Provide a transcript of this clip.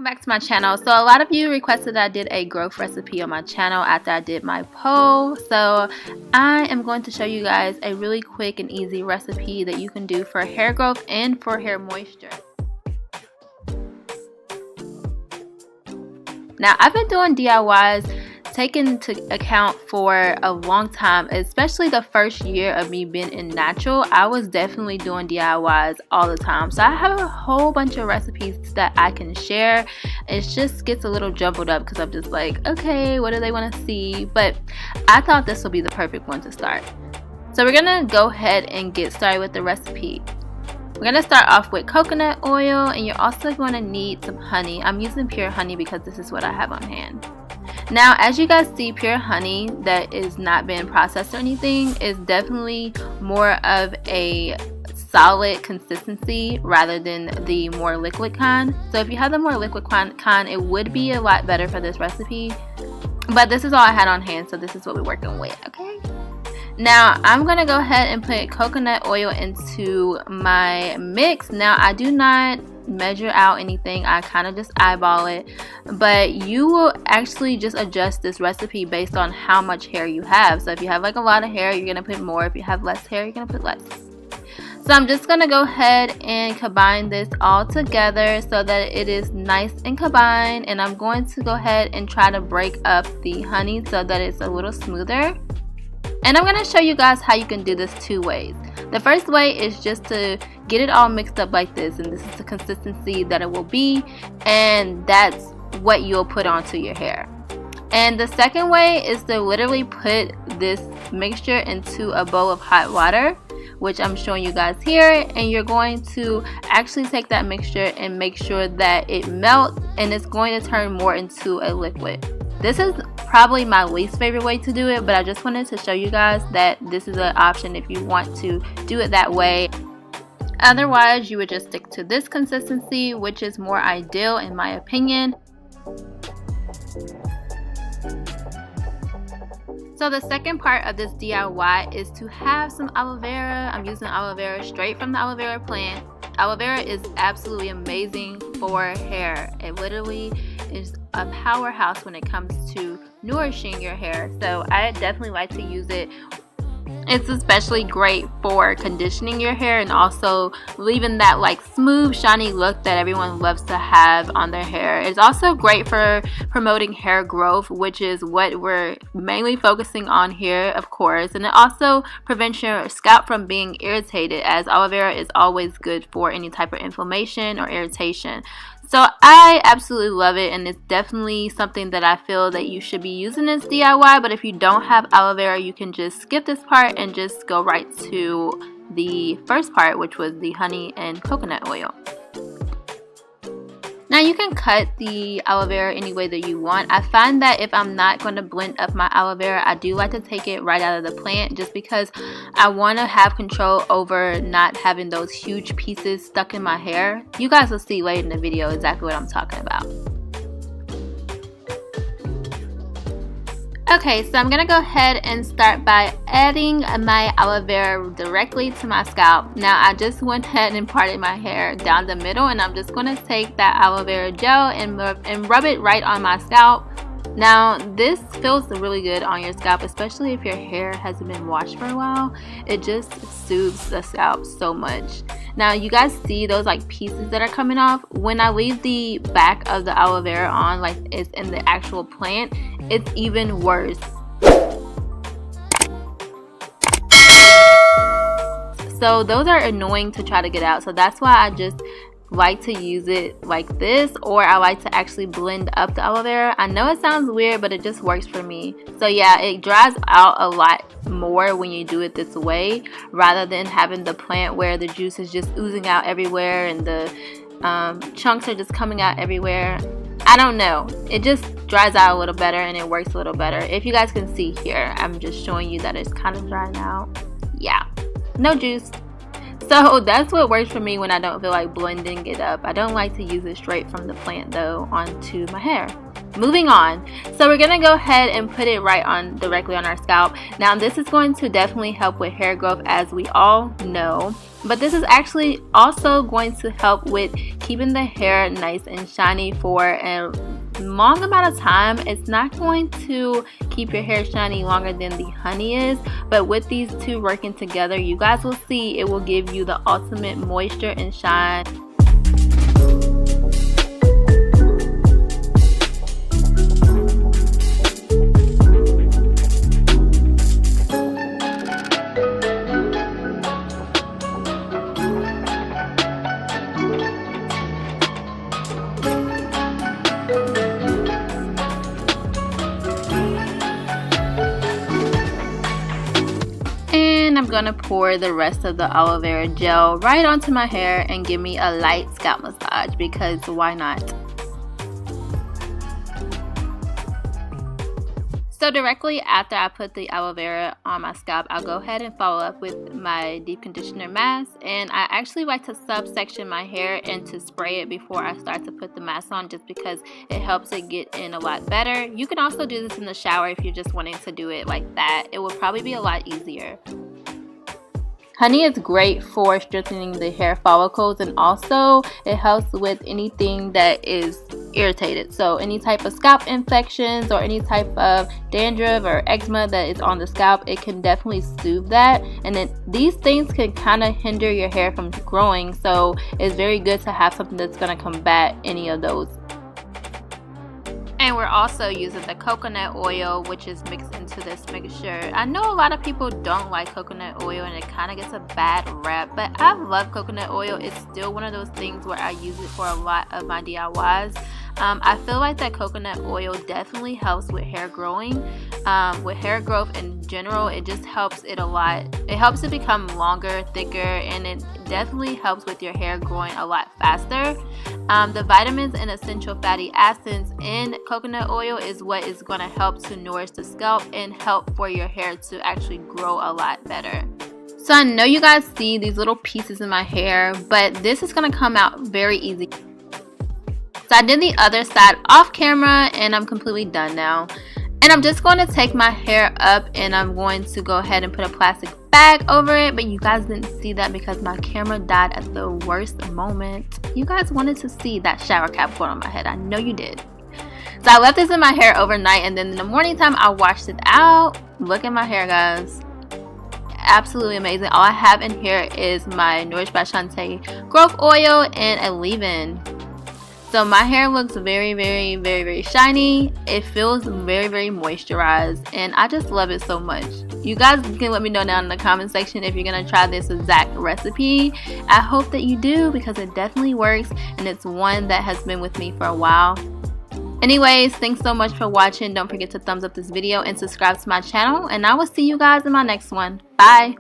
Welcome back to my channel. So a lot of you requested that I did a growth recipe on my channel after I did my poll. So I am going to show you guys a really quick and easy recipe that you can do for hair growth and for hair moisture. Now I've been doing DIYs taken into account for a long time, especially the first year of me being in natural. I was definitely doing DIYs all the time, so I have a whole bunch of recipes that I can share. It just gets a little jumbled up because I'm just like, okay, what do they want to see? But I thought this would be the perfect one to start. So we're gonna go ahead and get started with the recipe. We're going to start off with coconut oil, and you're also going to need some honey. I'm using pure honey because this is what I have on hand. Now, as you guys see, pure honey that is not being processed or anything is definitely more of a solid consistency rather than the more liquid kind. So if you have the more liquid kind, it would be a lot better for this recipe. But this is all I had on hand, so this is what we're working with, okay? Now I'm gonna go ahead and put coconut oil into my mix. Now I do not measure out anything, I kind of just eyeball it, but you will actually just adjust this recipe based on how much hair you have. So if you have like a lot of hair, you're gonna put more. If you have less hair, you're gonna put less. So I'm just gonna go ahead and combine this all together so that it is nice and combined, and I'm going to go ahead and try to break up the honey so that it's a little smoother. And I'm going to show you guys how you can do this two ways. The first way is just to get it all mixed up like this, and this is the consistency that it will be, and that's what you'll put onto your hair. And the second way is to literally put this mixture into a bowl of hot water, which I'm showing you guys here, and you're going to actually take that mixture and make sure that it melts and it's going to turn more into a liquid. This is probably my least favorite way to do it, but I just wanted to show you guys that this is an option if you want to do it that way. Otherwise, you would just stick to this consistency, which is more ideal in my opinion. So the second part of this DIY is to have some aloe vera. I'm using aloe vera straight from the aloe vera plant. Aloe vera is absolutely amazing for hair. It literally is a powerhouse when it comes to nourishing your hair. So I definitely like to use it. It's especially great for conditioning your hair and also leaving that like smooth shiny look that everyone loves to have on their hair. It's also great for promoting hair growth, which is what we're mainly focusing on here, of course. And it also prevents your scalp from being irritated, as aloe vera is always good for any type of inflammation or irritation. So I absolutely love it, and it's definitely something that I feel that you should be using as DIY. But if you don't have aloe vera, you can just skip this part and just go right to the first part, which was the honey and coconut oil. Now you can cut the aloe vera any way that you want. I find that if I'm not going to blend up my aloe vera, I do like to take it right out of the plant, just because I want to have control over not having those huge pieces stuck in my hair. You guys will see later in the video exactly what I'm talking about. Okay, so I'm going to go ahead and start by adding my aloe vera directly to my scalp. Now I just went ahead and parted my hair down the middle, and I'm just going to take that aloe vera gel and rub it right on my scalp. Now this feels really good on your scalp, especially if your hair hasn't been washed for a while. It just soothes the scalp so much. Now you guys see those like pieces that are coming off? When I leave the back of the aloe vera on, like it's in the actual plant, it's even worse. So those are annoying to try to get out. So that's why I just like to use it like this, or I like to actually blend up the aloe vera. I know it sounds weird, but it just works for me. So yeah, it dries out a lot more when you do it this way, rather than having the plant where the juice is just oozing out everywhere and the chunks are just coming out everywhere. I don't know, it just dries out a little better and it works a little better. If you guys can see here, I'm just showing you that it's kind of drying out. Yeah, no juice. So that's what works for me when I don't feel like blending it up. I don't like to use it straight from the plant though onto my hair. moving on. So we're gonna go ahead and put it right on directly on our scalp. Now this is going to definitely help with hair growth, as we all know, but this is actually also going to help with keeping the hair nice and shiny for a long amount of time. It's not going to keep your hair shiny longer than the honey is, but with these two working together, you guys will see it will give you the ultimate moisture and shine. And I'm gonna pour the rest of the aloe vera gel right onto my hair and give me a light scalp massage, because why not? So directly after I put the aloe vera on my scalp, I'll go ahead and follow up with my deep conditioner mask. And I actually like to subsection my hair and to spray it before I start to put the mask on, just because it helps it get in a lot better. You can also do this in the shower if you're just wanting to do it like that. It will probably be a lot easier. Honey is great for strengthening the hair follicles, and also it helps with anything that is irritated. So any type of scalp infections or any type of dandruff or eczema that is on the scalp, it can definitely soothe that. And then these things can kind of hinder your hair from growing, so it's very good to have something that's going to combat any of those. And we're also using the coconut oil, which is mixed into this mixture. I know a lot of people don't like coconut oil and it kind of gets a bad rap, but I love coconut oil. It's still one of those things where I use it for a lot of my DIYs. I feel like that coconut oil definitely helps with hair growing, with hair growth in general. It just helps it a lot. It helps it become longer, thicker, and it definitely helps with your hair growing a lot faster. The vitamins and essential fatty acids in coconut oil is what is going to help to nourish the scalp and help for your hair to actually grow a lot better. So I know you guys see these little pieces in my hair, but this is going to come out very easy. So I did the other side off camera and I'm completely done now. And I'm just going to take my hair up and I'm going to go ahead and put a plastic bag over it. But you guys didn't see that because my camera died at the worst moment. You guys wanted to see that shower cap going on my head. I know you did. So I left this in my hair overnight, and then in the morning time I washed it out. Look at my hair, guys. Absolutely amazing. All I have in here is my Nourish by Shantae growth oil and a leave-in. So my hair looks very, very, very, very shiny. It feels very, very moisturized, and I just love it so much. You guys can let me know down in the comment section if you're gonna try this exact recipe. I hope that you do, because it definitely works and it's one that has been with me for a while. Anyways, thanks so much for watching. Don't forget to thumbs up this video and subscribe to my channel, and I will see you guys in my next one. Bye.